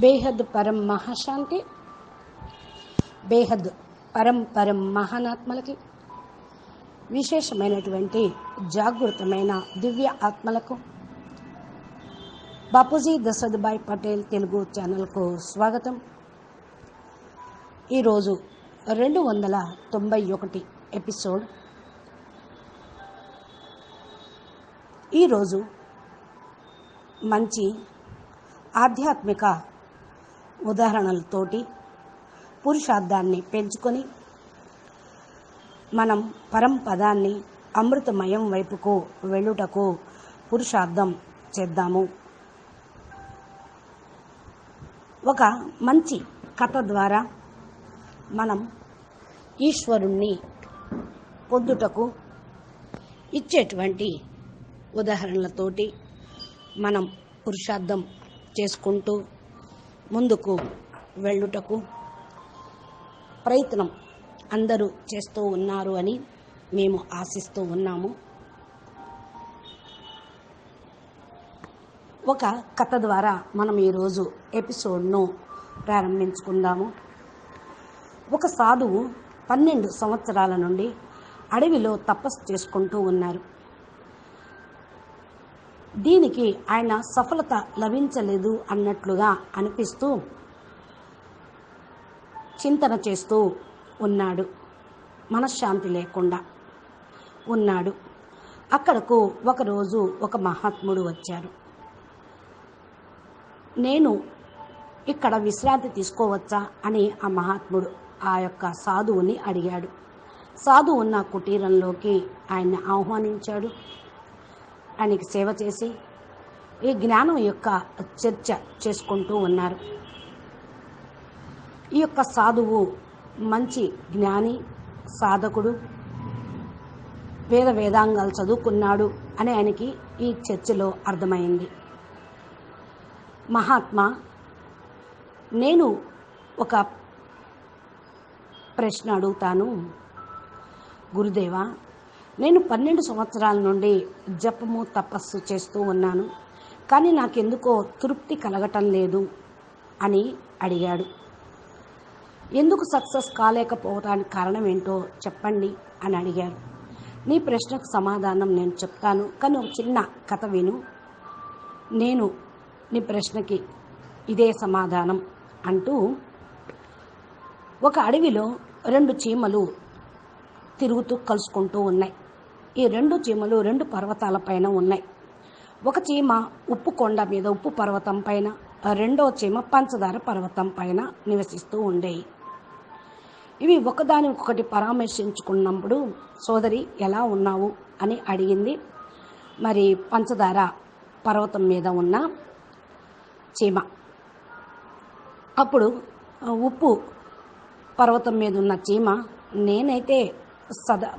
బేహద్ పరం మహాశాంతి, బేహద్ పరం మహానాత్మలకి, విశేషమైనటువంటి జాగృతమైన దివ్య ఆత్మలకు బాపూజీ దశరథభాయ్ పటేల్ తెలుగు ఛానల్కు స్వాగతం. ఈరోజు 291 ఎపిసోడ్. ఈరోజు మంచి ఆధ్యాత్మిక ఉదాహరణలతోటి పురుషార్థాన్ని పెంచుకొని మనం పరంపదాన్ని అమృతమయం వైపుకు వెళ్ళుటకు పురుషార్థం చేద్దాము. ఒక మంచి కథ ద్వారా మనం ఈశ్వరుణ్ణి పొందుటకు ఇచ్చేటువంటి ఉదాహరణలతోటి మనం పురుషార్థం చేసుకుంటూ ముందుకు వెళ్ళుటకు ప్రయత్నం అందరూ చేస్తూ ఉన్నారు అని మేము ఆశిస్తూ ఉన్నాము. ఒక కథ ద్వారా మనం ఈరోజు ఎపిసోడ్ను ప్రారంభించుకుందాము. ఒక సాధువు 12 సంవత్సరాల నుండి అడవిలో తపస్సు చేసుకుంటూ ఉన్నారు. దీనికి ఆయన సఫలత లభించలేదు అన్నట్లుగా అనిపిస్తూ చింతన చేస్తూ ఉన్నాడు. మనశ్శాంతి లేకుండా ఉన్నాడు. అక్కడకు ఒకరోజు ఒక మహాత్ముడు వచ్చారు. నేను ఇక్కడ విశ్రాంతి తీసుకోవచ్చా అని ఆ మహాత్ముడు ఆ యొక్క సాధువుని అడిగాడు. సాధువు ఉన్న కుటీరంలోకి ఆయన్ని ఆహ్వానించాడు. ఆయనకి సేవ చేసి ఈ జ్ఞానం యొక్క చర్చ చేసుకుంటూ ఉన్నారు. ఈ యొక్క సాధువు మంచి జ్ఞాని, సాధకుడు, వేదాంగాలు చదువుకున్నాడు అని ఆయనకి ఈ చర్చలో అర్థమైంది. మహాత్మా, నేను ఒక ప్రశ్న అడుగుతాను. గురుదేవా, నేను 12 సంవత్సరాల నుండి జపము తపస్సు చేస్తూ ఉన్నాను, కానీ నాకెందుకో తృప్తి కలగటం లేదు అని అడిగాడు. ఎందుకు సక్సెస్ కాలేకపోవడానికి కారణం ఏంటో చెప్పండి అని అడిగారు. నీ ప్రశ్నకు సమాధానం నేను చెప్తాను, కానీ ఒక చిన్న కథ విను. నేను నీ ప్రశ్నకి ఇదే సమాధానం అంటూ ఒక అడవిలో 2 చీమలు తిరుగుతూ కలుసుకుంటూ ఉన్నాయి. ఈ 2 చీమలు 2 పర్వతాల పైన ఉన్నాయి. ఒక చీమ ఉప్పు కొండ మీద, ఉప్పు పర్వతం పైన, రెండో చీమ పంచదార పర్వతం పైన నివసిస్తూ ఉండేవి. ఇవి ఒకదానికొకటి పరామర్శించుకున్నప్పుడు, సోదరి ఎలా ఉన్నావు అని అడిగింది. మరి పంచదార పర్వతం మీద ఉన్న చీమ. అప్పుడు ఉప్పు పర్వతం మీద ఉన్న చీమ, నేనైతే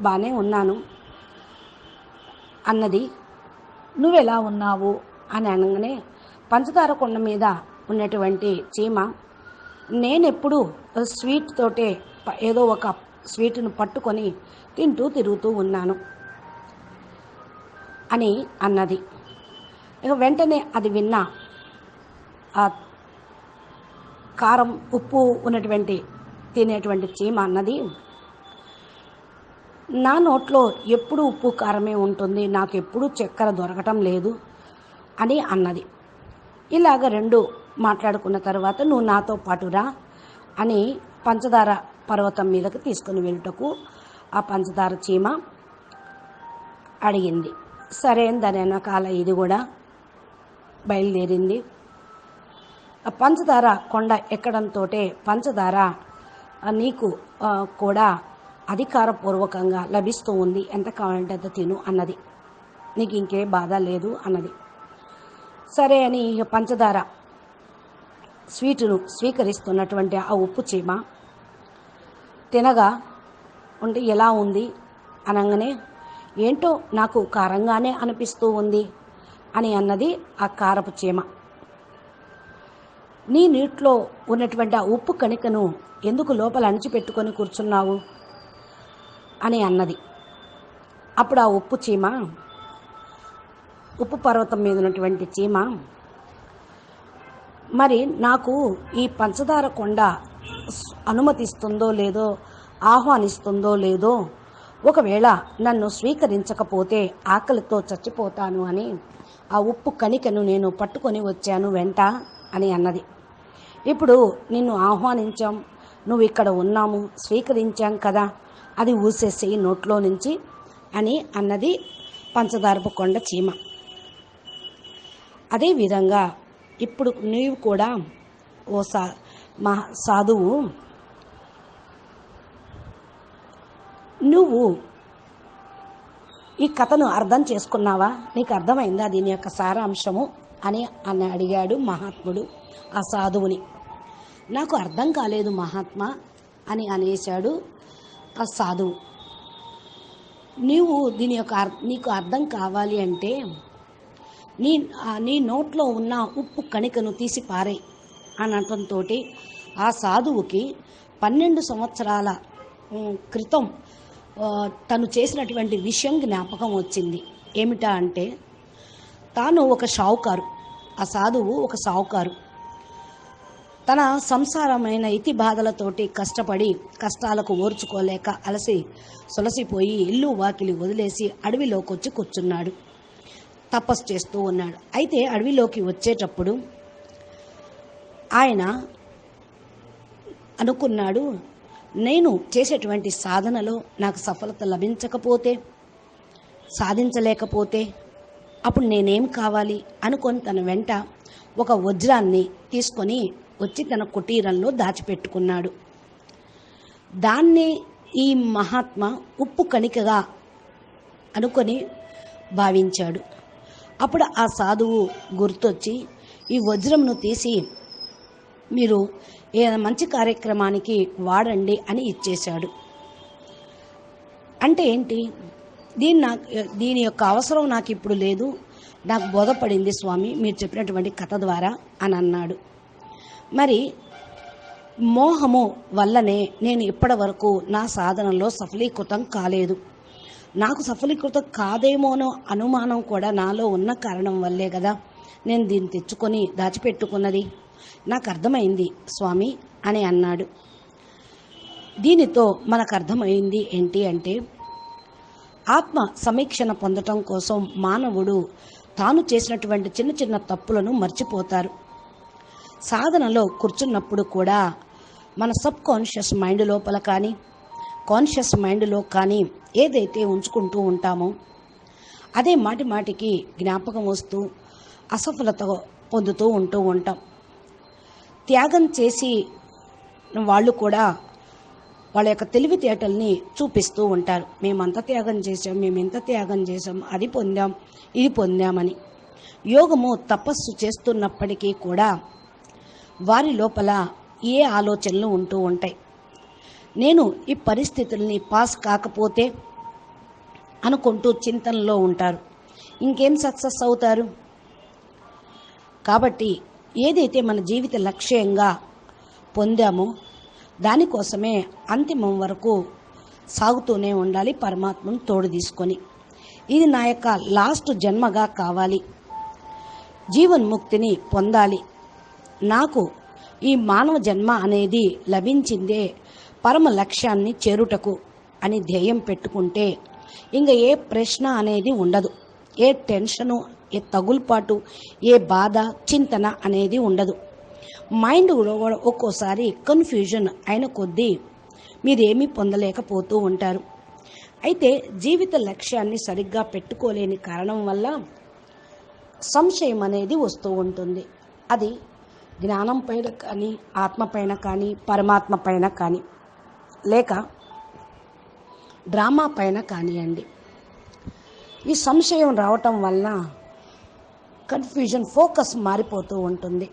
బాగానే ఉన్నాను అన్నది. నువ్వెలా ఉన్నావు అని అనగానే పంచదార కొండ మీద ఉన్నటువంటి చీమ, నేనెప్పుడు స్వీట్ తోటే ఏదో ఒక స్వీట్ను పట్టుకొని తిరుగుతూ ఉన్నాను అని అన్నది. ఇక వెంటనే అది విన్న ఆ కారం ఉప్పు ఉన్నటువంటి తినేటువంటి చీమ అన్నది, నా నోట్లో ఎప్పుడు ఉప్పు కారమే ఉంటుంది, నాకు ఎప్పుడు చక్కెర దొరకటం లేదు అని అన్నది. ఇలాగ 2 మాట్లాడుకున్న తర్వాత, నువ్వు నాతో పాటు రా అని పంచదార పర్వతం మీదకి తీసుకుని వెళ్ళుటకు ఆ పంచదార చీమ అడిగింది. సరే దాని వెనకాల ఇది కూడా బయలుదేరింది. పంచదార కొండ ఎక్కడంతో పంచదార నీకు కూడా అధికారపూర్వకంగా లభిస్తూ ఉంది, ఎంత కావాలంటే అంత తిను అన్నది. నీకు ఇంకే బాధ లేదు అన్నది. సరే అని పంచదార స్వీటును స్వీకరిస్తున్నటువంటి ఆ ఉప్పు చీమ తినగా ఉంటే ఎలా ఉంది అనగానే, ఏంటో నాకు కారంగానే అనిపిస్తూ ఉంది అని అన్నది ఆ కారపు చీమ. నీ నీటిలో ఉన్నటువంటి ఆ ఉప్పు కణికను ఎందుకు లోపల అణిచిపెట్టుకొని కూర్చున్నావు అని అన్నది. అప్పుడు ఆ ఉప్పు చీమ, ఉప్పు పర్వతం మీద ఉన్నటువంటి చీమ, మరి నాకు ఈ పంచదార కొండ అనుమతిస్తుందో లేదో, ఆహ్వానిస్తుందో లేదో, ఒకవేళ నన్ను స్వీకరించకపోతే ఆకలితో చచ్చిపోతాను అని ఆ ఉప్పు కణికను నేను పట్టుకొని వచ్చాను వెంట అని అన్నది. ఇప్పుడు నిన్ను ఆహ్వానించాం, నువ్వు ఇక్కడ ఉన్నాము, స్వీకరించాం కదా, అది ఊసేసేయి నోట్లో నుంచి అని అన్నది పంచదారపు కొండ చీమ. అదేవిధంగా ఇప్పుడు నీవు కూడా ఓ సాధువు, నువ్వు ఈ కథను అర్థం చేసుకున్నావా? నీకు అర్థమైందా దీని యొక్క సారాంశము అని అడిగాడు మహాత్ముడు ఆ సాధువుని. నాకు అర్థం కాలేదు మహాత్మా అని అనేశాడు ఆ సాధువు. నీకు అర్థం కావాలి అంటే నీ నోట్లో ఉన్న ఉప్పు కణికను తీసి పారే అనటంతో ఆ సాధువుకి 12 సంవత్సరాల క్రితం తను చేసినటువంటి విషయం జ్ఞాపకం వచ్చింది. ఏమిటా అంటే, తాను ఒక షావుకారు, ఆ సాధువు ఒక షావుకారు. తన సంసారమైన ఇతి బాధలతోటి కష్టపడి కష్టాలకు ఓర్చుకోలేక అలసి సొలసిపోయి ఇల్లు వాకిలి వదిలేసి అడవిలోకి వచ్చి కూర్చున్నాడు. తపస్సు చేస్తూ ఉన్నాడు. అయితే అడవిలోకి వచ్చేటప్పుడు ఆయన అనుకున్నాడు, నేను చేసేటువంటి సాధనలో నాకు సఫలత సాధించలేకపోతే అప్పుడు నేనేం కావాలి అనుకొని తన వెంట ఒక వజ్రాన్ని తీసుకొని వచ్చి తన కుటీరంలో దాచిపెట్టుకున్నాడు. దాన్ని ఈ మహాత్మ ఉప్పు కణికగా అనుకొని భావించాడు. అప్పుడు ఆ సాధువు గుర్తొచ్చి ఈ వజ్రంను తీసి మీరు ఏదైనా మంచి కార్యక్రమానికి వాడండి అని ఇచ్చేశాడు. అంటే ఏంటి? దీని యొక్క అవసరం నాకు ఇప్పుడు లేదు, నాకు బోధపడింది స్వామి మీరు చెప్పినటువంటి కథ ద్వారా అని అన్నాడు. మరి మోహము వల్లనే నేను ఇప్పటి వరకు నా సాధనలో సఫలీకృతం కాలేదు. నాకు సఫలీకృతం కాదేమోనో అనుమానం కూడా నాలో ఉన్న కారణం వల్లే కదా నేను దీన్ని తెచ్చుకొని దాచిపెట్టుకున్నది. నాకు అర్థమైంది స్వామి అని అన్నాడు. దీనితో మనకు అర్థమైంది ఏంటి అంటే, ఆత్మ సమీక్షణ పొందటం కోసం మానవుడు తాను చేసినటువంటి చిన్న చిన్న తప్పులను మర్చిపోతారు. సాధనలో కూర్చున్నప్పుడు కూడా మన సబ్ కాన్షియస్ మైండ్ లోపల కానీ కాన్షియస్ మైండ్లో కానీ ఏదైతే ఉంచుకుంటూ ఉంటామో అదే మాటి మాటికి జ్ఞాపకం వస్తూ అసఫలత పొందుతూ ఉంటాం. త్యాగం చేసి వాళ్ళు కూడా వాళ్ళ యొక్క తెలివితేటల్ని చూపిస్తూ ఉంటారు. మేమంత త్యాగం చేసాం, మేము ఎంత త్యాగం చేసాం, అది పొందాం, ఇది పొందామని. యోగము తపస్సు చేస్తున్నప్పటికీ కూడా వారి లోపల ఏ ఆలోచనలు ఉంటూ ఉంటాయి. నేను ఈ పరిస్థితుల్ని పాస్ కాకపోతే అనుకుంటూ చింతనలో ఉంటారు. ఇంకేం సక్సెస్ అవుతారు? కాబట్టి ఏదైతే మన జీవిత లక్ష్యంగా పొందామో దానికోసమే అంతిమం వరకు సాగుతూనే ఉండాలి, పరమాత్మను తోడు తీసుకొని. ఇది నా యొక్క లాస్ట్ జన్మగా కావాలి, జీవన్ముక్తిని పొందాలి, నాకు ఈ మానవ జన్మ అనేది లభించిందే పరమ లక్ష్యాన్ని చేరుటకు అని ధ్యేయం పెట్టుకుంటే ఇంకా ఏ ప్రశ్న అనేది ఉండదు, ఏ టెన్షను, ఏ తగులుపాటు, ఏ బాధ, చింతన అనేది ఉండదు. మైండ్ కూడా ఒక్కోసారి కన్ఫ్యూజన్ అయిన కొద్దీ మీరేమీ పొందలేకపోతూ ఉంటారు. అయితే జీవిత లక్ష్యాన్ని సరిగ్గా పెట్టుకోలేని కారణం వల్ల సంశయం అనేది వస్తూ ఉంటుంది. అది జ్ఞానం పైన కానీ, ఆత్మ పైన కానీ, పరమాత్మ పైన కానీ, లేక డ్రామా పైన కానివ్వండి. ఈ సంశయం రావటం వలన కన్ఫ్యూజన్, ఫోకస్ మారిపోతూ ఉంటుంది.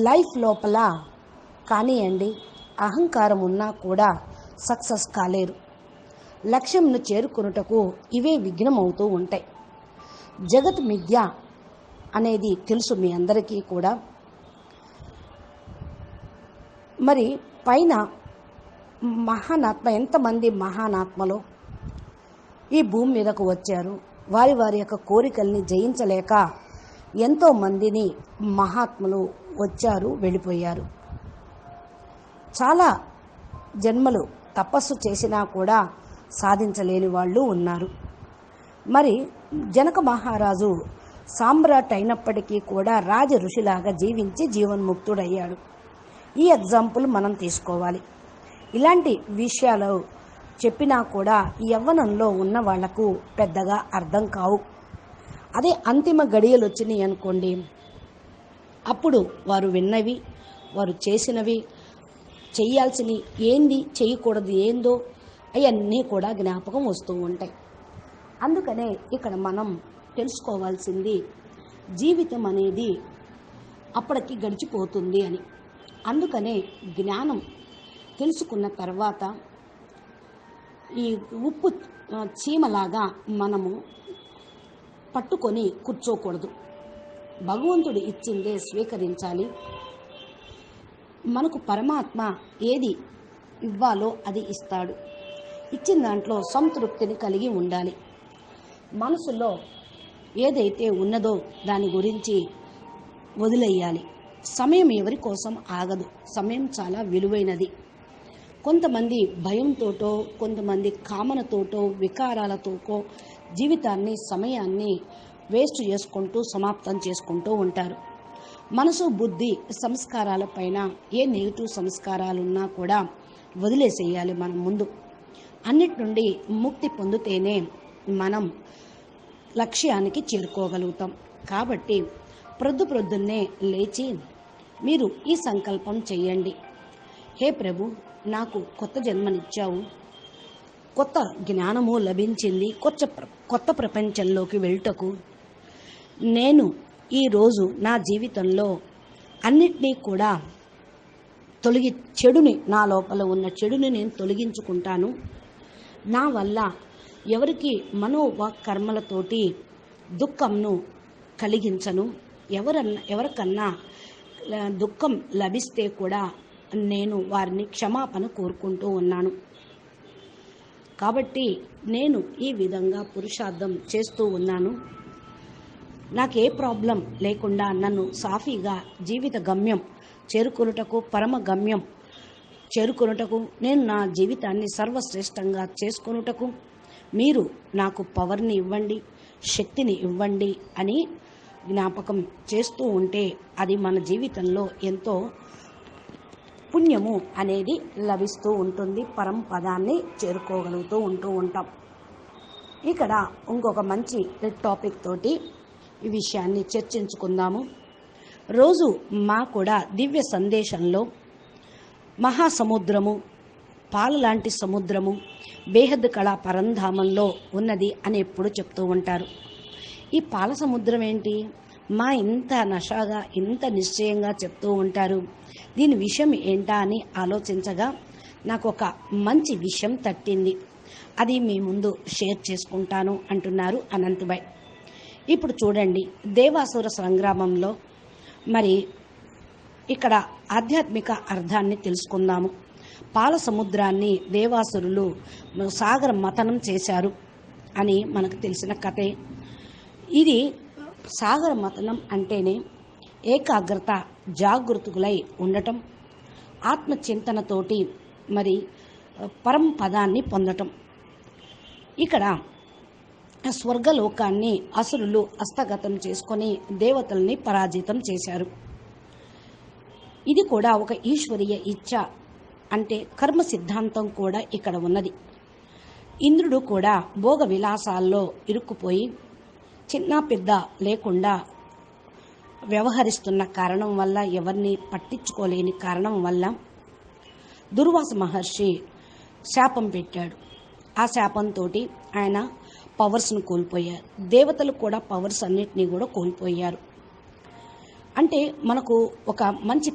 లైఫ్ లోపల కానివ్వండి అహంకారం ఉన్నా కూడా సక్సెస్ కాలేరు. లక్ష్యంను చేరుకున్నటకు ఇవే విఘ్నం అవుతూ ఉంటాయి. జగత్ మిథ్య అనేది తెలుసు మీ అందరికీ కూడా. మరి పైన మహానాత్మ, ఎంతమంది మహానాత్మలో ఈ భూమి మీదకు వచ్చారు, వారి వారి యొక్క కోరికల్ని జయించలేక ఎంతోమందిని మహాత్ములు వచ్చారు, వెళ్ళిపోయారు. చాలా జన్మలు తపస్సు చేసినా కూడా సాధించలేని వాళ్ళు ఉన్నారు. మరి జనక మహారాజు సామ్రాట్ అయినప్పటికీ కూడా రాజ ఋషిలాగా జీవించి జీవన్ముక్తుడయ్యాడు. ఈ ఎగ్జాంపుల్ మనం తీసుకోవాలి. ఇలాంటి విషయాలు చెప్పినా కూడా యవ్వనంలో ఉన్న వాళ్లకు పెద్దగా అర్థం కావు. అదే అంతిమ గడియలు వచ్చినాయి అనుకోండి, అప్పుడు వారు విన్నవి, వారు చేసినవి, చేయాల్సినవి ఏంది, చేయకూడదు ఏందో అవన్నీ కూడా జ్ఞాపకం వస్తూ ఉంటాయి. అందుకనే ఇక్కడ మనం తెలుసుకోవాల్సింది జీవితం అనేది అప్పటికి గడిచిపోతుంది అని. అందుకనే జ్ఞానం తెలుసుకున్న తర్వాత ఈ ఉప్పు చీమలాగా మనము పట్టుకొని కూర్చోకూడదు. భగవంతుడు ఇచ్చిందే స్వీకరించాలి. మనకు పరమాత్మ ఏది ఇవ్వాలో అది ఇస్తాడు. ఇచ్చిన దాంట్లో సంతృప్తిని కలిగి ఉండాలి. మనసులో ఏదైతే ఉన్నదో దాని గురించి వదిలేయాలి. సమయం ఎవరి కోసం ఆగదు. సమయం చాలా విలువైనది. కొంతమంది భయంతోటో, కొంతమంది కామనతోటో, వికారాలతోటో జీవితాన్ని, సమయాన్ని వేస్ట్ చేసుకుంటూ సమాప్తం చేసుకుంటూ ఉంటారు. మనసు, బుద్ధి, సంస్కారాలపైన ఏ నెగిటివ్ సంస్కారాలున్నా కూడా వదిలేసేయాలి. మనం ముందు అన్నిటి నుండి ముక్తి పొందితేనే మనం లక్ష్యానికి చేరుకోగలుగుతాం. కాబట్టి ప్రొద్దున్నే లేచి మీరు ఈ సంకల్పం చేయండి. హే ప్రభు, నాకు కొత్త జన్మనిచ్చావు, కొత్త జ్ఞానము లభించింది, కొత్త ప్రపంచంలోకి వెళ్ళటకు నేను ఈరోజు నా జీవితంలో అన్నిటినీ కూడా చెడుని, నా లోపల ఉన్న చెడుని నేను తొలగించుకుంటాను. నా వల్ల ఎవరికి మనోవాక్కర్మలతోటి దుఃఖంను కలిగించను. ఎవరికన్నా దుఃఖం లభిస్తే కూడా నేను వారిని క్షమాపణ కోరుకుంటూ ఉన్నాను. కాబట్టి నేను ఈ విధంగా పురుషార్థం చేస్తూ ఉన్నాను. నాకే ప్రాబ్లం లేకుండా నన్ను సాఫీగా జీవిత గమ్యం చేరుకొనుటకు, పరమ గమ్యం చేరుకొనుటకు, నేను నా జీవితాన్ని సర్వశ్రేష్టంగా చేసుకొనుటకు మీరు నాకు పవర్ని ఇవ్వండి, శక్తిని ఇవ్వండి అని జ్ఞాపకం చేస్తూ ఉంటే అది మన జీవితంలో ఎంతో పుణ్యము అనేది లభిస్తూ ఉంటుంది. పరమపదాన్ని చేరుకోగలుగుతూ ఉంటాం. ఇక్కడ ఇంకొక మంచి టాపిక్ తోటి ఈ విషయాన్ని చర్చించుకుందాము. రోజు మా కూడా దివ్య సందేశంలో మహాసముద్రము, పాలు లాంటి సముద్రము బేహద్ కళా పరంధామంలో ఉన్నది అని ఎప్పుడు చెప్తూ ఉంటారు. ఈ పాల సముద్రం ఏంటి? మా ఇంత నషాగా, ఇంత నిశ్చయంగా చెప్తూ ఉంటారు. దీని విషయం ఏంటా అని ఆలోచించగా నాకు ఒక మంచి విషయం తట్టింది. అది మీ ముందు షేర్ చేసుకుంటాను అంటున్నారు అనంతభాయ్. ఇప్పుడు చూడండి, దేవాసుర సంగ్రామంలో మరి ఇక్కడ ఆధ్యాత్మిక అర్థాన్ని తెలుసుకుందాము. పాల సముద్రాన్ని దేవాసురులు సాగర మథనం చేశారు అని మనకు తెలిసిన కథే. ఇది సాగర మథనం అంటేనే ఏకాగ్రత, జాగృతులై ఉండటం, ఆత్మచింతనతోటి మరి పరమ పదాన్ని పొందటం. ఇక్కడ స్వర్గలోకాన్ని అసురులు హస్తగతం చేసుకొని దేవతల్ని పరాజితం చేశారు. ఇది కూడా ఒక ఈశ్వరీయ ఇచ్ఛ, అంటే కర్మ సిద్ధాంతం కూడా ఇక్కడ ఉన్నది. ఇంద్రుడు కూడా భోగ విలాసాల్లో ఇరుక్కుపోయి చిన్న పెద్ద లేకుండా వ్యవహరిస్తున్న కారణం వల్ల, ఎవరిని పట్టించుకోలేని కారణం వల్ల దుర్వాస మహర్షి శాపం పెట్టాడు. ఆ శాపంతో ఆయన పవర్స్ను కోల్పోయారు. దేవతలు కూడా పవర్స్ అన్నిటినీ కూడా కోల్పోయారు. అంటే మనకు ఒక మంచి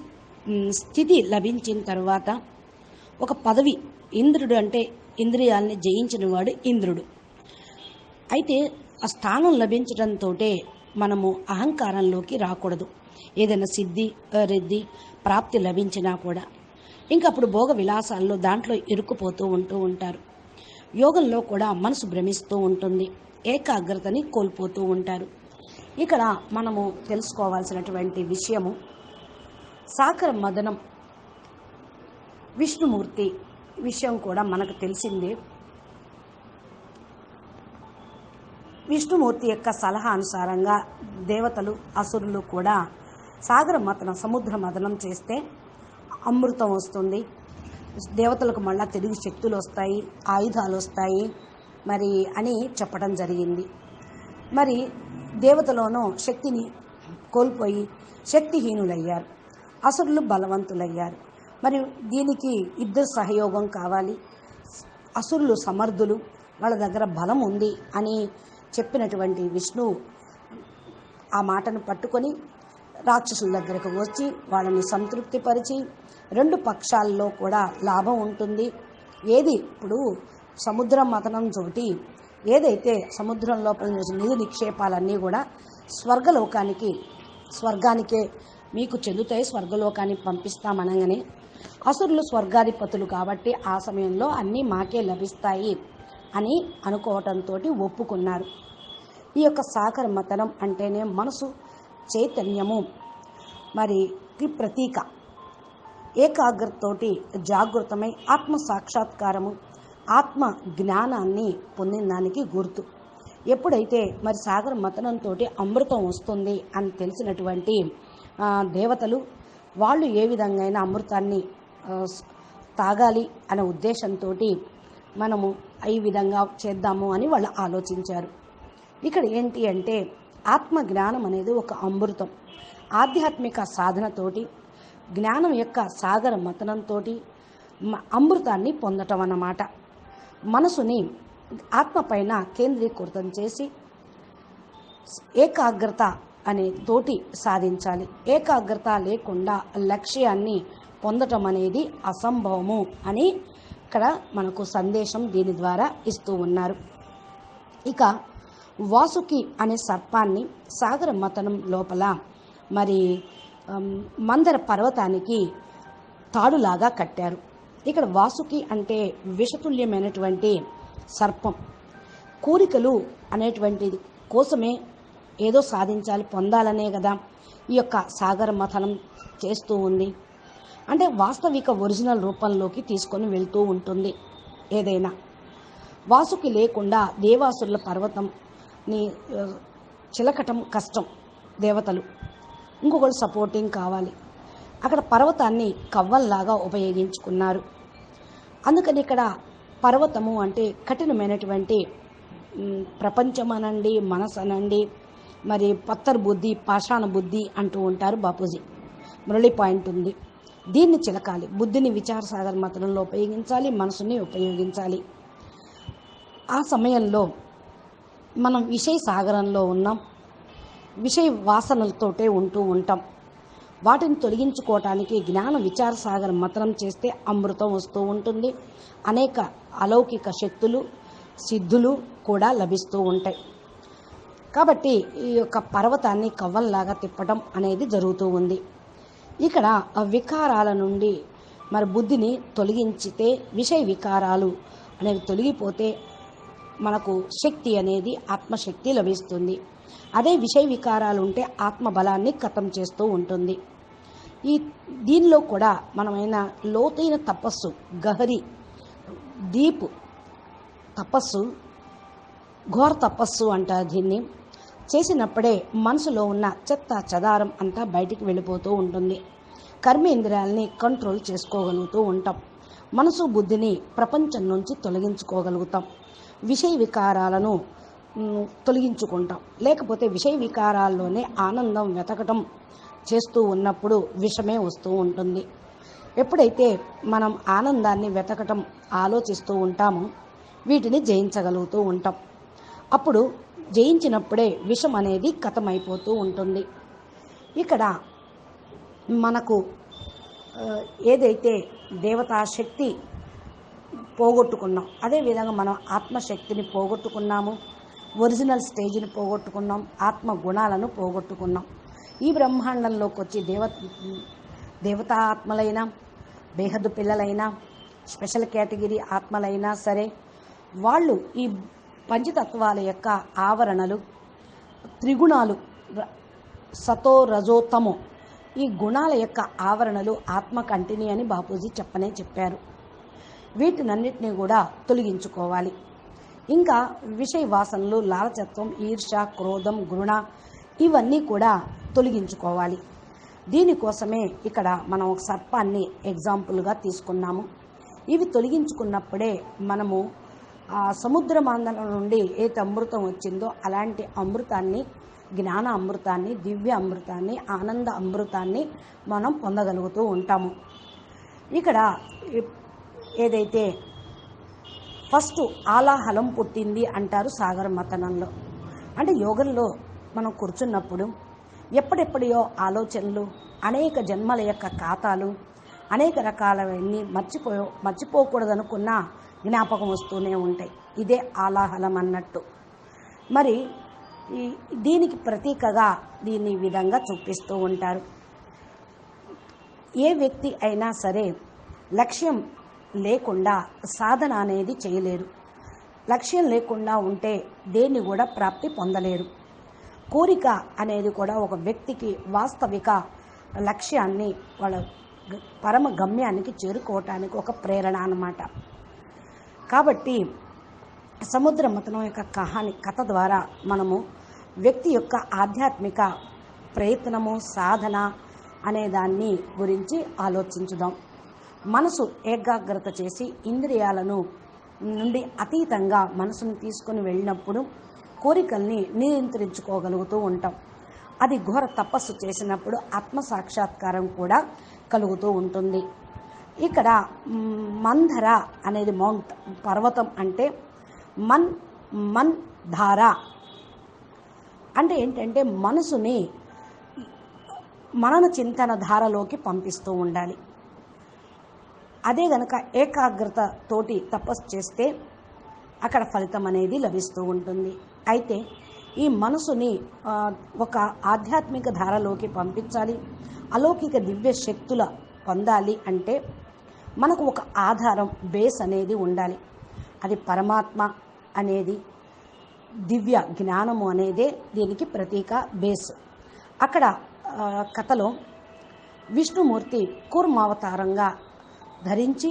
స్థితి లభించిన తర్వాత ఒక పదవి, ఇంద్రుడు అంటే ఇంద్రియాలని జయించిన వాడు ఇంద్రుడు. అయితే ఆ స్థానం లభించడంతో మనము అహంకారంలోకి రాకూడదు. ఏదైనా సిద్ధి రెద్ది ప్రాప్తి లభించినా కూడా ఇంకప్పుడు భోగ విలాసాల్లో దాంట్లో ఇరుక్కుపోతూ ఉంటారు. యోగంలో కూడా మనసు భ్రమిస్తూ ఉంటుంది, ఏకాగ్రతని కోల్పోతూ ఉంటారు. ఇక్కడ మనము తెలుసుకోవాల్సినటువంటి విషయము, సాకర మదనం విష్ణుమూర్తి విషయం కూడా మనకు తెలిసిందే. విష్ణుమూర్తి యొక్క సలహా అనుసారంగా దేవతలు అసురులు కూడా సాగర మథనం, సముద్ర మథనం చేస్తే అమృతం వస్తుంది, దేవతలకు మళ్ళా తిరిగి శక్తులు వస్తాయి, ఆయుధాలు వస్తాయి మరి అని చెప్పడం జరిగింది. మరి దేవతలోనూ శక్తిని కోల్పోయి శక్తిహీనులయ్యారు, అసురులు బలవంతులయ్యారు. మరి దీనికి ఇద్దరు సహయోగం కావాలి. అసురులు సమర్థులు, వాళ్ళ దగ్గర బలం ఉంది అని చెప్పినటువంటి విష్ణువు ఆ మాటను పట్టుకొని రాక్షసుల దగ్గరకు వచ్చి వాళ్ళని సంతృప్తిపరిచి, రెండు పక్షాల్లో కూడా లాభం ఉంటుంది. ఏది ఇప్పుడు సముద్ర మథనం తోటి ఏదైతే సముద్రం లోపల నిధి నిక్షేపాలన్నీ కూడా స్వర్గానికే మీకు చెందుతాయి, స్వర్గలోకానికి పంపిస్తామనగానే అసురులు స్వర్గాధిపతులు కాబట్టి ఆ సమయంలో అన్నీ మాకే లభిస్తాయి అని అనుకోవటంతో ఒప్పుకున్నారు. ఈ యొక్క సాకర మథనం అంటేనే మనసు చైతన్యము మరి ప్రతీక. ఏకాగ్రతతోటి జాగృతమై ఆత్మ సాక్షాత్కారము, ఆత్మ జ్ఞానాన్ని పొందిన దానికి గుర్తు. ఎప్పుడైతే మరి సాగర మథనంతో అమృతం వస్తుంది అని తెలిసినటువంటి దేవతలు వాళ్ళు ఏ విధంగా అయినా అమృతాన్ని తాగాలి అనే ఉద్దేశంతో మనము ఈ విధంగా చేద్దాము అని వాళ్ళు ఆలోచించారు. ఇక్కడ ఏంటి అంటే ఆత్మ జ్ఞానం అనేది ఒక అమృతం. ఆధ్యాత్మిక సాధనతోటి జ్ఞానం యొక్క సాగర మథనంతో అమృతాన్ని పొందటం అన్నమాట. మనసుని ఆత్మ పైన కేంద్రీకృతం చేసి ఏకాగ్రత అనే తోటి సాధించాలి. ఏకాగ్రత లేకుండా లక్ష్యాన్ని పొందటం అనేది అసంభవము అని ఇక్కడ మనకు సందేశం దీని ద్వారా ఇస్తూ ఉన్నారు. ఇక వాసుకి అనే సర్పాన్ని సాగర మథనం లోపల మరి మందర పర్వతానికి తాడులాగా కట్టారు. ఇక్కడ వాసుకి అంటే విషతుల్యమైనటువంటి సర్పం. కోరికలు అనేటువంటిది కోసమే ఏదో సాధించాలి, పొందాలనే కదా ఈ యొక్క సాగర మథనం చేస్తూ ఉంది. అంటే వాస్తవిక ఒరిజినల్ రూపంలోకి తీసుకొని వెళ్తూ ఉంటుంది. ఏదైనా వాసుకి లేకుండా దేవాసురుల పర్వతంని చిలకటం కష్టం. దేవతలు ఇంకొకరు సపోర్టింగ్ కావాలి. అక్కడ పర్వతాన్ని కవ్వంలాగా ఉపయోగించుకున్నారు. అందుకని ఇక్కడ పర్వతము అంటే కఠినమైనటువంటి ప్రపంచం అనండి, మనసు అనండి, మరి పత్తర్ బుద్ధి, పాషాణ బుద్ధి అంటూ ఉంటారు బాపూజీ. మురళి పాయింట్ ఉంది. దీన్ని చిలకాలి. బుద్ధిని విచార సాగర మథనంలో ఉపయోగించాలి, మనసుని ఉపయోగించాలి. ఆ సమయంలో మనం విషయ సాగరంలో ఉన్నాం, విషయ వాసనలతోటే ఉంటూ ఉంటాం. వాటిని తొలగించుకోవటానికి జ్ఞాన విచార సాగర మథనం చేస్తే అమృతం వస్తూ ఉంటుంది. అనేక అలౌకిక శక్తులు, సిద్ధులు కూడా లభిస్తూ ఉంటాయి. కాబట్టి ఈ యొక్క పర్వతాన్ని కవ్వంలాగా తిప్పడం అనేది జరుగుతూ ఉంది. ఇక్కడ వికారాల నుండి మరి బుద్ధిని తొలగించితే, విషయ వికారాలు అనేవి తొలగిపోతే మనకు శక్తి అనేది ఆత్మశక్తి లభిస్తుంది. అదే విషయ వికారాలు ఉంటే ఆత్మబలాన్ని ఖతం చేస్తూ ఉంటుంది. దీనిలో కూడా మనమైన లోతైన తపస్సు, గహరి డీప్ తపస్సు, ఘోర తపస్సు అంటారు దీన్ని. చేసినప్పుడే మనసులో ఉన్న చెత్త చెదారం అంతా బయటికి వెళ్ళిపోతూ ఉంటుంది. కర్మేంద్రియాలని కంట్రోల్ చేసుకోగలుగుతూ ఉంటాం. మనసు బుద్ధిని ప్రపంచం నుంచి తొలగించుకోగలుగుతాం. విషయ వికారాలను తొలగించుకుంటాం. లేకపోతే విషయ వికారాల్లోనే ఆనందం వెతకటం చేస్తూ ఉన్నప్పుడు విషమే వస్తూ ఉంటుంది. ఎప్పుడైతే మనం ఆనందాన్ని వెతకటం ఆలోచిస్తూ ఉంటామో వీటిని జయించగలుగుతూ ఉంటాం. అప్పుడు జయించినప్పుడే విషం అనేది ఖతమైపోతూ ఉంటుంది. ఇక్కడ మనకు ఏదైతే దేవతా శక్తి పోగొట్టుకున్నాం, అదేవిధంగా మనం ఆత్మశక్తిని పోగొట్టుకున్నాము, ఒరిజినల్ స్టేజ్ని పోగొట్టుకున్నాం, ఆత్మ గుణాలను పోగొట్టుకున్నాం. ఈ బ్రహ్మాండంలోకి వచ్చి దేవతా ఆత్మలైనా, బేహద్దు పిల్లలైనా, స్పెషల్ కేటగిరీ ఆత్మలైనా సరే వాళ్ళు ఈ పంచతత్వాల యొక్క ఆవరణలు, త్రిగుణాలు సతో రజో తమో ఈ గుణాల యొక్క ఆవరణలు ఆత్మ కంటిని అని బాపూజీ చెప్పారు. వీటినన్నిటినీ కూడా తొలగించుకోవాలి. ఇంకా విషయ వాసనలు, లాలచత్వం, ఈర్ష, క్రోధం, గుణ ఇవన్నీ కూడా తొలగించుకోవాలి. దీనికోసమే ఇక్కడ మనం ఒక సర్పాన్ని ఎగ్జాంపుల్గా తీసుకున్నాము. ఇవి తొలగించుకున్నప్పుడే మనము ఆ సముద్ర మండలం నుండి ఏది అమృతం వచ్చిందో అలాంటి అమృతాన్ని, జ్ఞాన అమృతాన్ని, దివ్య అమృతాన్ని, ఆనంద అమృతాన్ని మనం పొందగలుగుతూ ఉంటాము. ఇక్కడ ఏదైతే ఫస్ట్ ఆలాహలం పుట్టింది అంటారు సాగర మథనంలో. అంటే యోగంలో మనం కూర్చున్నప్పుడు ఎప్పుడెప్పుడో ఆలోచనలు, అనేక జన్మల యొక్క ఖాతాలు, అనేక రకాలవన్నీ మర్చిపోకూడదనుకున్న జ్ఞాపకం వస్తూనే ఉంటాయి. ఇదే ఆలాహలం అన్నట్టు. మరి దీనికి ప్రతీకగా దీన్ని ఈ విధంగా చూపిస్తూ ఉంటారు. ఏ వ్యక్తి అయినా సరే లక్ష్యం లేకుండా సాధన అనేది చేయలేరు. లక్ష్యం లేకుండా ఉంటే దేన్ని కూడా ప్రాప్తి పొందలేరు. కోరిక అనేది కూడా ఒక వ్యక్తికి వాస్తవిక లక్ష్యాన్ని, వాళ్ళ పరమ గమ్యానికి చేరుకోవటానికి ఒక ప్రేరణ అన్నమాట. కాబట్టి సముద్ర మథనం యొక్క కథ ద్వారా మనము వ్యక్తి యొక్క ఆధ్యాత్మిక ప్రయత్నము, సాధన అనే దాన్ని గురించి ఆలోచించుదాం. మనసు ఏకాగ్రత చేసి ఇంద్రియాలను నుండి అతీతంగా మనసును తీసుకుని వెళ్ళినప్పుడు కోరికల్ని నియంత్రించుకోగలుగుతూ ఉంటాం. అది ఘోర తపస్సు చేసినప్పుడు ఆత్మసాక్షాత్కారం కూడా కలుగుతూ ఉంటుంది. ఇక్కడ మంధర అనేది మౌంట్ పర్వతం అంటే మన్ ధార అంటే ఏంటంటే మనసుని మనన చింతన ధారలోకి పంపిస్తూ ఉండాలి. అదే గనక ఏకాగ్రత తోటి తపస్సు చేస్తే అక్కడ ఫలితం అనేది లభిస్తూ ఉంటుంది. అయితే ఈ మనసుని ఒక ఆధ్యాత్మిక ధారలోకి పంపించాలి, అలౌకిక దివ్య శక్తుల పొందాలి అంటే మనకు ఒక ఆధారం, బేస్ అనేది ఉండాలి. అది పరమాత్మ అనేది, దివ్య జ్ఞానము అనేదే దీనికి ప్రతీక, బేస్. అక్కడ కథలో విష్ణుమూర్తి కూర్మావతారంగా ధరించి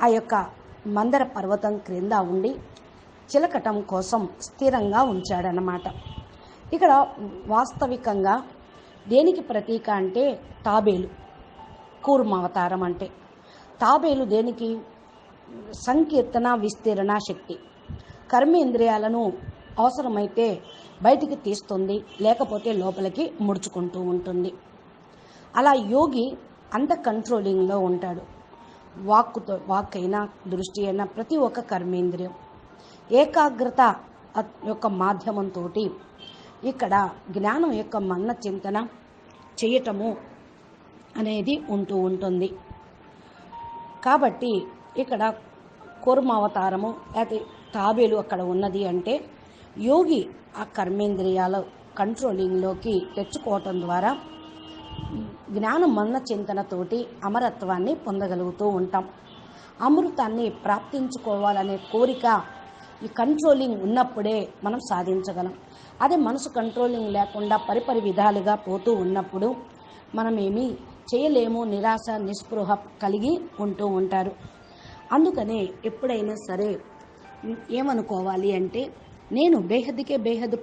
ఆ యొక్క మందర పర్వతం క్రింద ఉండి చిలకటం కోసం స్థిరంగా ఉంచాడనమాట. ఇక్కడ వాస్తవికంగా దేనికి ప్రతీక అంటే తాబేలు, కూర్మావతారం అంటే తాబేలు దేనికి? సంకీర్తన, విస్తీరణ శక్తి. కర్మేంద్రియాలను అవసరమైతే బయటికి తీస్తుంది, లేకపోతే లోపలికి ముడుచుకుంటూ ఉంటుంది. అలా యోగి అంత కంట్రోలింగ్లో ఉంటాడు. వాక్ అయినా, దృష్టి అయినా, ప్రతి ఒక్క కర్మేంద్రియం ఏకాగ్రత యొక్క మాధ్యమంతో ఇక్కడ జ్ఞానం యొక్క మన్న చింతన చేయటము అనేది ఉంటూ ఉంటుంది. కాబట్టి ఇక్కడ కూర్మావతారము లేకపోతే తాబేలు అక్కడ ఉన్నది అంటే యోగి ఆ కర్మేంద్రియాల కంట్రోలింగ్లోకి తెచ్చుకోవటం ద్వారా జ్ఞానం మన్న చింతనతోటి అమరత్వాన్ని పొందగలుగుతూ ఉంటాం. అమృతాన్ని ప్రాప్తించుకోవాలనే కోరిక, ఈ కంట్రోలింగ్ ఉన్నప్పుడే మనం సాధించగలం. అదే మనసు కంట్రోలింగ్ లేకుండా పరిపరి విధాలుగా పోతూ ఉన్నప్పుడు మనం ఏమీ చేయలేము, నిరాశ, నిస్పృహ కలిగి ఉంటూ ఉంటారు. అందుకనే ఎప్పుడైనా సరే ఏమనుకోవాలి అంటే నేను బేహద్కే బేహద్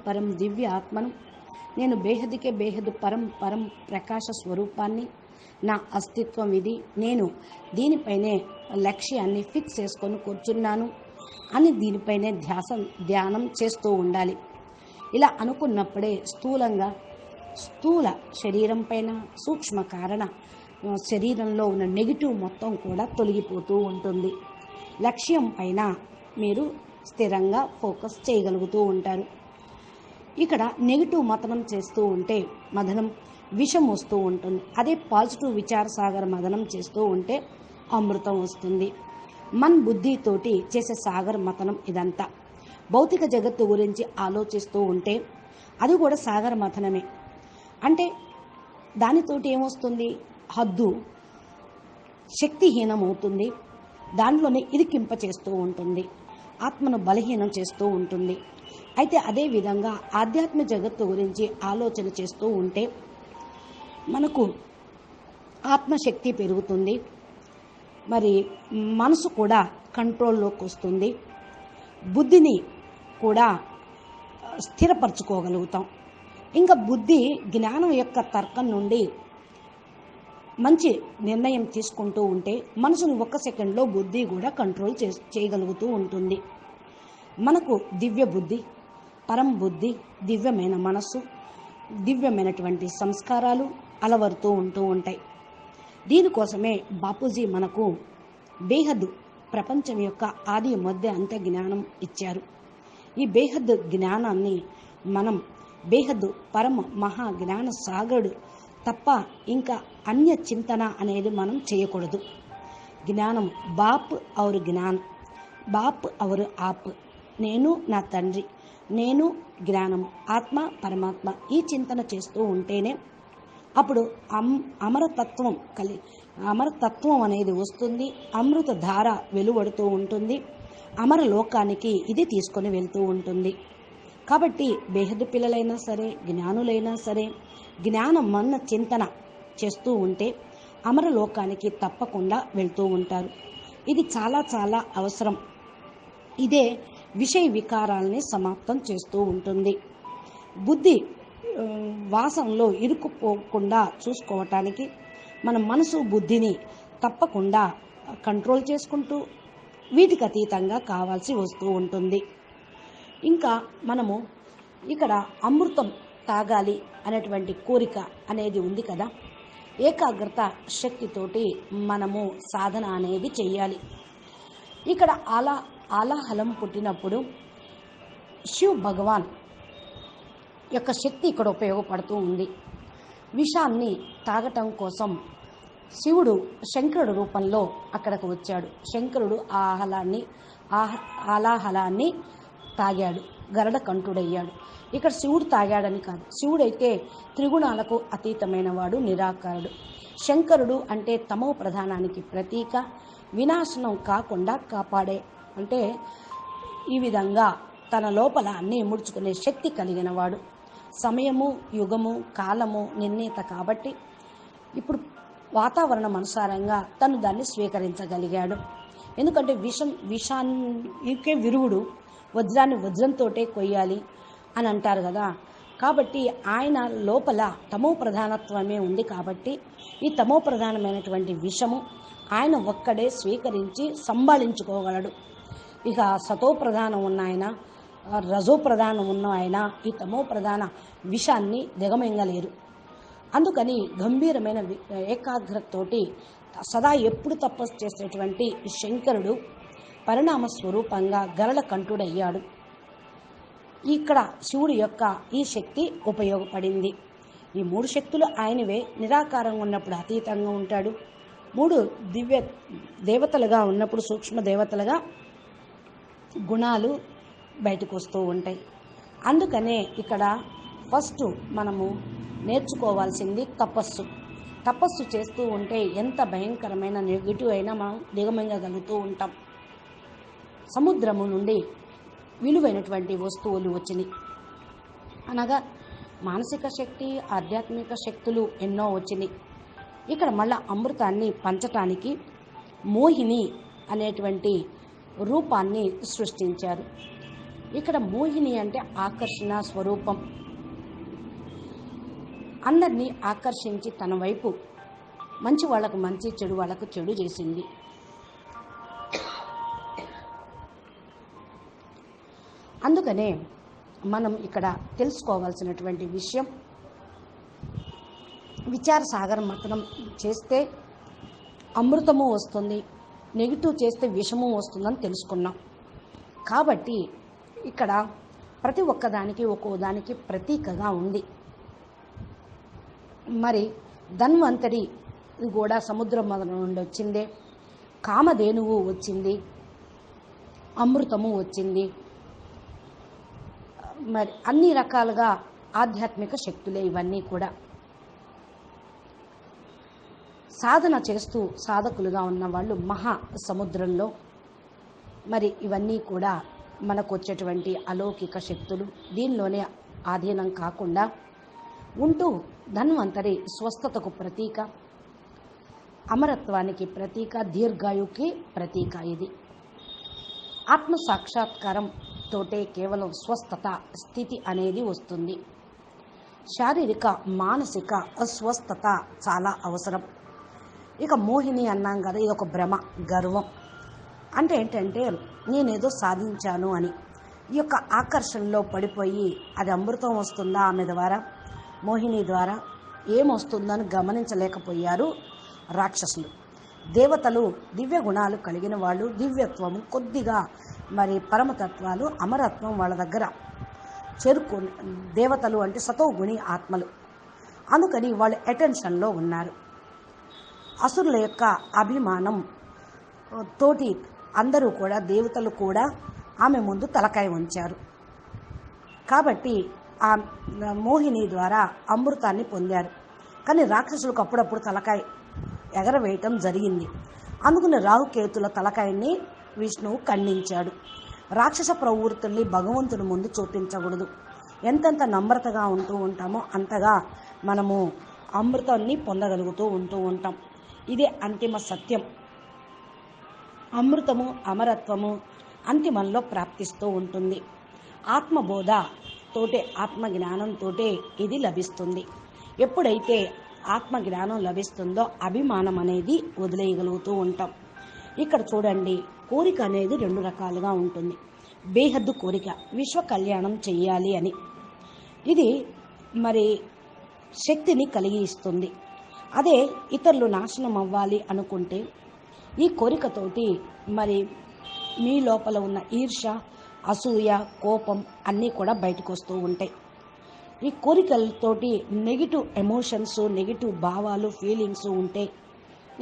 పరం దివ్య ఆత్మను, నేను బేహద్కే బేహద్ పరం ప్రకాశ స్వరూపాన్ని, నా అస్తిత్వం ఇది, నేను దీనిపైనే లక్ష్యాన్ని ఫిక్స్ చేసుకొని కూర్చున్నాను అని దీనిపైనే ధ్యానం చేస్తూ ఉండాలి. ఇలా అనుకున్నప్పుడే స్థూల శరీరం పైన, సూక్ష్మ కారణ శరీరంలో ఉన్న నెగిటివ్ మొత్తం కూడా తొలగిపోతూ ఉంటుంది. లక్ష్యం పైన మీరు స్థిరంగా ఫోకస్ చేయగలుగుతూ ఉంటారు. ఇక్కడ నెగిటివ్ మథనం చేస్తూ ఉంటే మథనం విషం వస్తూ ఉంటుంది. అదే పాజిటివ్ విచార సాగర మథనం చేస్తూ ఉంటే అమృతం వస్తుంది. మన్ బుద్ధితోటి చేసే సాగర మథనం ఇదంతా. భౌతిక జగత్తు గురించి ఆలోచిస్తూ ఉంటే అది కూడా సాగర మథనమే. అంటే దానితోటి ఏమొస్తుంది? హద్దు శక్తిహీనం అవుతుంది, దానిలోనే ఇరికింప చేస్తూ ఉంటుంది, ఆత్మను బలహీనం చేస్తూ ఉంటుంది. అయితే అదేవిధంగా ఆధ్యాత్మిక జగత్తు గురించి ఆలోచన చేస్తూ ఉంటే మనకు ఆత్మశక్తి పెరుగుతుంది, మరి మనసు కూడా కంట్రోల్లోకి వస్తుంది, బుద్ధిని కూడా స్థిరపరచుకోగలుగుతాం. ఇంకా బుద్ధి జ్ఞానం యొక్క తర్కం నుండి మంచి నిర్ణయం తీసుకుంటూ ఉంటే మనసును 1 సెకండ్లో బుద్ధి కూడా కంట్రోల్ చేయగలుగుతూ ఉంటుంది. మనకు దివ్య బుద్ధి, పరం బుద్ధి, దివ్యమైన మనస్సు, దివ్యమైనటువంటి సంస్కారాలు అలవరుతూ ఉంటాయి. దీనికోసమే బాపూజీ మనకు బేహద్ ప్రపంచం యొక్క ఆది మధ్య అంత్య జ్ఞానం ఇచ్చారు. ఈ బేహద్ జ్ఞానాన్ని మనం బేహద్ పరమ మహా జ్ఞాన సాగరుడు తప్ప ఇంకా అన్య చింతన అనేది మనం చేయకూడదు. జ్ఞానం బాప్ ఔర్ జ్ఞాన్, బాప్ ఔర్ ఆప్, నేను నా తండ్రి, నేను జ్ఞానం, ఆత్మ పరమాత్మ, ఈ చింతన చేస్తూ ఉంటేనే అప్పుడు అమరతత్వం అనేది వస్తుంది, అమృత ధార వెలువడుతూ ఉంటుంది, అమర లోకానికి ఇది తీసుకొని వెళ్తూ ఉంటుంది. కాబట్టి బేహద్దు పిల్లలైనా సరే, జ్ఞానులైనా సరే, జ్ఞానం మన్న చింతన చేస్తూ ఉంటే అమర లోకానికి తప్పకుండా వెళ్తూ ఉంటారు. ఇది చాలా చాలా అవసరం. ఇదే విషయ వికారాలని సమాప్తం చేస్తూ ఉంటుంది. బుద్ధి వాసనలో ఇరుక్కుపోకుండా చూసుకోవటానికి మన మనసు బుద్ధిని తప్పకుండా కంట్రోల్ చేసుకుంటూ వీటికి అతీతంగా కావాల్సి వస్తూ ఉంటుంది. ఇంకా మనము ఇక్కడ అమృతం తాగాలి అనేటువంటి కోరిక అనేది ఉంది కదా, ఏకాగ్రత శక్తితోటి మనము సాధన అనేది చెయ్యాలి. ఇక్కడ ఆలాహలం పుట్టినప్పుడు శివ్ భగవాన్ యొక్క శక్తి ఇక్కడ ఉపయోగపడుతూ ఉంది. విషాన్ని తాగటం కోసం శివుడు శంకరుడు రూపంలో అక్కడికి వచ్చాడు. శంకరుడు ఆలాహలాన్ని తాగాడు, గరడ కంఠుడయ్యాడు. ఇక్కడ శివుడు తాగాడని కాదు, శివుడైతే త్రిగుణాలకు అతీతమైన వాడు, నిరాకారుడు. శంకరుడు అంటే తమో ప్రధానానికి ప్రతీక, వినాశనం కాకుండా కాపాడే, అంటే ఈ విధంగా తన లోపల అన్నీ ముడుచుకునే శక్తి కలిగిన వాడు. సమయము, యుగము, కాలము నిర్ణీత కాబట్టి ఇప్పుడు వాతావరణం అనుసారంగా తను దాన్ని స్వీకరించగలిగాడు. ఎందుకంటే విషానికే విరుగుడు, వజ్రాన్ని వజ్రంతోటే కొయ్యాలి అని అంటారు కదా. కాబట్టి ఆయన లోపల తమో ప్రధానత్వమే ఉంది. కాబట్టి ఈ తమో ప్రధానమైనటువంటి విషము ఆయన ఒక్కడే స్వీకరించి సంభాళించుకోగలడు. ఇక సతో ప్రధానం ఉన్న ఆయన, రజో ప్రధానం ఉన్న ఆయన ఈ తమో ప్రధాన విషాన్ని దిగమింగలేరు. అందుకని గంభీరమైన ఏకాగ్రతతోటి సదా ఎప్పుడు తపస్సు చేసేటువంటి శంకరుడు పరిణామ స్వరూపంగా గరళ కంఠుడయ్యాడు. ఇక్కడ శివుడి యొక్క ఈ శక్తి ఉపయోగపడింది. ఈ 3 శక్తులు ఆయనవే. నిరాకారంగా ఉన్నప్పుడు అతీతంగా ఉంటాడు, 3 దివ్య దేవతలుగా ఉన్నప్పుడు సూక్ష్మ దేవతలుగా గుణాలు బయటకు వస్తూ ఉంటాయి. అందుకనే ఇక్కడ ఫస్ట్ మనము నేర్చుకోవాల్సింది తపస్సు చేస్తూ ఉంటే ఎంత భయంకరమైన నెగిటివ్ అయినా మనం దిగమింగగలుగుతూ ఉంటాం. సముద్రము నుండి విలువైనటువంటి వస్తువులు వచ్చినాయి అనగా మానసిక శక్తి, ఆధ్యాత్మిక శక్తులు ఎన్నో వచ్చినాయి. ఇక్కడ మళ్ళా అమృతాన్ని పంచటానికి మోహిని అనేటువంటి రూపాన్ని సృష్టించారు. ఇక్కడ మోహిని అంటే ఆకర్షణ స్వరూపం. అందరినీ ఆకర్షించి తన వైపు మంచి వాళ్ళకు మంచి, చెడు వాళ్ళకు చెడు చేసింది. అందుకనే మనం ఇక్కడ తెలుసుకోవాల్సినటువంటి విషయం, విచార సాగర మతనం చేస్తే అమృతము వస్తుంది, నెగిటివ్ చేస్తే విషము వస్తుందని తెలుసుకున్నాం. కాబట్టి ఇక్కడ ప్రతి ఒక్కదానికి ఒక్కో దానికి ప్రతీకగా ఉంది. మరి ధన్వంతరి కూడా సముద్రం నుండి వచ్చిందే, కామధేనువు వచ్చింది, అమృతము వచ్చింది. మరి అన్ని రకాలుగా ఆధ్యాత్మిక శక్తులే ఇవన్నీ కూడా. సాధన చేస్తూ సాధకులుగా ఉన్న వాళ్ళు మహా సముద్రంలో మరి ఇవన్నీ కూడా మనకు వచ్చేటువంటి అలౌకిక శక్తులు దీనిలోనే ఆధీనం కాకుండా ఉంటూ ధన్వంతరి స్వస్థతకు ప్రతీక, అమరత్వానికి ప్రతీక, దీర్ఘాయుకి ప్రతీక. ఇది ఆత్మ సాక్షాత్కారం తోటే కేవలం స్వస్థత స్థితి అనేది వస్తుంది. శారీరక మానసిక అస్వస్థత చాలా అవసరం. ఇక మోహిని అన్నాం కదా, ఇది ఒక భ్రమ, గర్వం. అంటే ఏంటంటే నేనేదో సాధించాను అని ఈ యొక్క ఆకర్షణలో పడిపోయి అది అమృతం వస్తుందా ఆమె ద్వారా, మోహిని ద్వారా ఏమొస్తుందని గమనించలేకపోయారు రాక్షసులు. దేవతలు దివ్య గుణాలు కలిగిన వాళ్ళు, దివ్యత్వము కొద్దిగా మరి పరమతత్వాలు, అమరత్వం వాళ్ళ దగ్గర చేరుకుని, దేవతలు అంటే సతోగుణి ఆత్మలు, అందుకని వాళ్ళు అటెన్షన్లో ఉన్నారు. అసురుల యొక్క అభిమానం తోటి అందరూ కూడా, దేవతలు కూడా ఆమె ముందు తలకాయ ఉంచారు. కాబట్టి ఆ మోహిని ద్వారా అమృతాన్ని పొందారు. కానీ రాక్షసులకు అప్పుడప్పుడు తలకాయ ఎగరవేయటం జరిగింది. అందుకని రాహుకేతుల తలకాయని విష్ణువు ఖండించాడు. రాక్షస ప్రవృత్తుల్ని భగవంతుని ముందు చూపించకూడదు. ఎంతెంత నమ్రతగా ఉంటూ ఉంటామో అంతగా మనము అమృతాన్ని పొందగలుగుతూ ఉంటూ ఉంటాం. ఇదే అంతిమ సత్యం. అమృతము, అమరత్వము అంతిమంలో ప్రాప్తిస్తూ ఉంటుంది. ఆత్మబోధ తోటే, ఆత్మజ్ఞానంతో ఇది లభిస్తుంది. ఎప్పుడైతే ఆత్మజ్ఞానం లభిస్తుందో అభిమానం అనేది వదిలేయగలుగుతూ ఉంటాం. ఇక్కడ చూడండి, కోరిక అనేది రెండు రకాలుగా ఉంటుంది. బేహద్దు కోరిక, విశ్వ కళ్యాణం చెయ్యాలి అని, ఇది మరి శక్తిని కలిగి ఇస్తుంది. అదే ఇతరులు నాశనం అవ్వాలి అనుకుంటే ఈ కోరికతోటి మరి మీ లోపల ఉన్న ఈర్ష్య, అసూయ, కోపం అన్నీ కూడా బయటకు వస్తూ ఉంటాయి. ఈ కోరికలతోటి నెగిటివ్ ఎమోషన్స్, నెగిటివ్ భావాలు, ఫీలింగ్స్ ఉంటే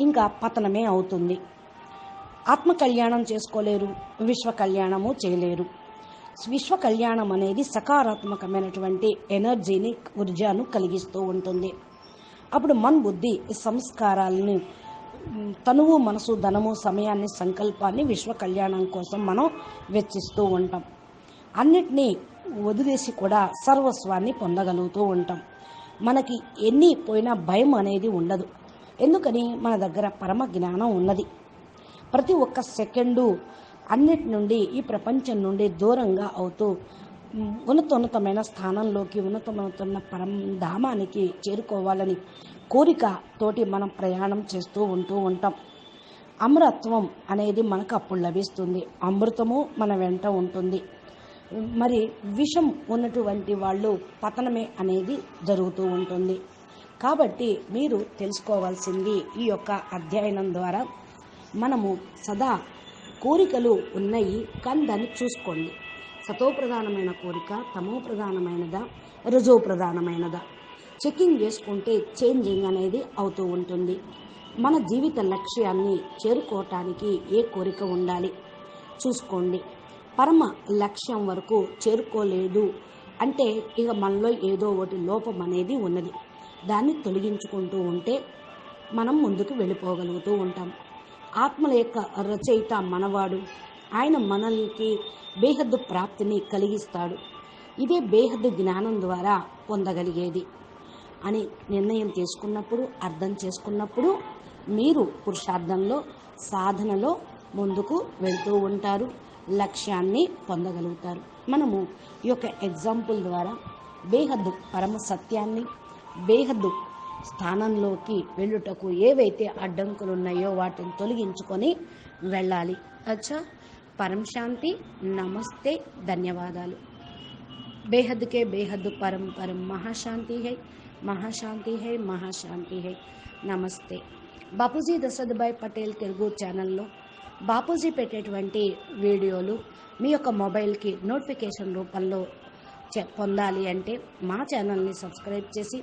ఇంకా పతనమే అవుతుంది. ఆత్మ కళ్యాణం చేసుకోలేరు, విశ్వ కళ్యాణము చేయలేరు. విశ్వ కళ్యాణం అనేది సకారాత్మకమైనటువంటి ఎనర్జీని, ఊర్జాను కలిగిస్తూ ఉంటుంది. అప్పుడు మన బుద్ధి సంస్కారాలని, తనువు, మనసు, ధనము, సమయాన్ని, సంకల్పాన్ని విశ్వ కళ్యాణం కోసం మనం వెచ్చిస్తూ ఉంటాం. అన్నిటినీ వదిలేసి కూడా సర్వస్వాన్ని పొందగలుగుతూ ఉంటాం. మనకి ఎన్ని పోయినా భయం అనేది ఉండదు. ఎందుకని? మన దగ్గర పరమ జ్ఞానం ఉన్నది. ప్రతి ఒక్క సెకండు అన్నిటి నుండి, ఈ ప్రపంచం నుండి దూరంగా అవుతూ ఉన్నతోన్నతమైన స్థానంలోకి, ఉన్నతమైన పరంధామానికి చేరుకోవాలని కోరిక తోటి మనం ప్రయాణం చేస్తూ ఉంటూ ఉంటాం. అమరత్వం అనేది మనకు అప్పుడు లభిస్తుంది. అమృతము మన వెంట ఉంటుంది. మరి విషం ఉన్నటువంటి వాళ్ళు పతనమే అనేది జరుగుతూ ఉంటుంది. కాబట్టి మీరు తెలుసుకోవాల్సింది ఈ యొక్క అధ్యయనం ద్వారా, మనము సదా కోరికలు ఉన్నాయి కానీ దాన్ని చూసుకోండి. సతోప్రధానమైన కోరిక, తమోప్రధానమైనదా, రజోప్రధానమైనదా చెకింగ్ చేసుకుంటే చేంజింగ్ అనేది అవుతూ ఉంటుంది. మన జీవిత లక్ష్యాన్ని చేరుకోవటానికి ఏ కోరిక ఉండాలి చూసుకోండి. పరమ లక్ష్యం వరకు చేరుకోలేదు అంటే ఇక మనలో ఏదో ఒకటి లోపం అనేది ఉన్నది. దాన్ని తొలగించుకుంటూ ఉంటే మనం ముందుకు వెళ్ళిపోగలుగుతూ ఉంటాం. ఆత్మల యొక్క రచయిత మనవాడు. ఆయన మనల్కి బేహద్దు ప్రాప్తిని కలిగిస్తాడు. ఇదే బేహద్దు జ్ఞానం ద్వారా పొందగలిగేది అని నిర్ణయం తీసుకున్నప్పుడు, అర్థం చేసుకున్నప్పుడు మీరు పురుషార్థంలో, సాధనలో ముందుకు వెళ్తూ ఉంటారు, లక్ష్యాన్ని పొందగలుగుతారు. మనము ఈ యొక్క ఎగ్జాంపుల్ ద్వారా బేహద్దు పరమ సత్యాన్ని, బేహద్దు స్థానంలోకి వెళ్ళుటకు ఏవైతే అడ్డంకులు ఉన్నాయో వాటిని తొలగించుకొని వెళ్ళాలి. అచ్చా, పరం శాంతి. నమస్తే, ధన్యవాదాలు. बेहद के बेहद परम परम महाशांति है, महाशांति है, महाशांति है. నమస్తే. బాపూజీ దశరథభాయ్ పటేల్ తెలుగు ఛానల్లో బాపూజీ పెట్టేటువంటి వీడియోలు మీ యొక్క మొబైల్కి నోటిఫికేషన్ రూపంలో పొందాలి అంటే మా ఛానల్ని సబ్స్క్రైబ్ చేసి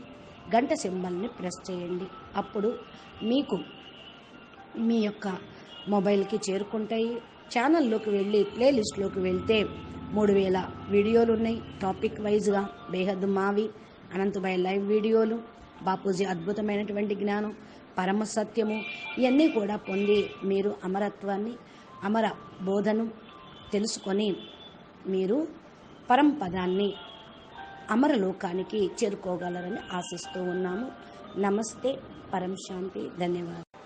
గంట సింబల్ని ప్రెస్ చేయండి. అప్పుడు మీకు మీ యొక్క మొబైల్కి చేరుకుంటాయి. ఛానల్లోకి వెళ్ళి ప్లేలిస్ట్లోకి వెళ్తే 3000 వీడియోలు ఉన్నాయి. టాపిక్ వైజ్గా బేహద్ మావి, అనంతభాయ్ లైవ్ వీడియోలు, బాపూజీ అద్భుతమైనటువంటి జ్ఞానం, పరమ సత్యము, ఇవన్నీ కూడా పొంది మీరు అమరత్వాన్ని, అమర బోధను తెలుసుకొని మీరు పరంపదాన్ని అమరలోకానికి చేరుకోగలరని ఆశిస్తూ ఉన్నాము. నమస్తే. పరం శాంతి. ధన్యవాదాలు.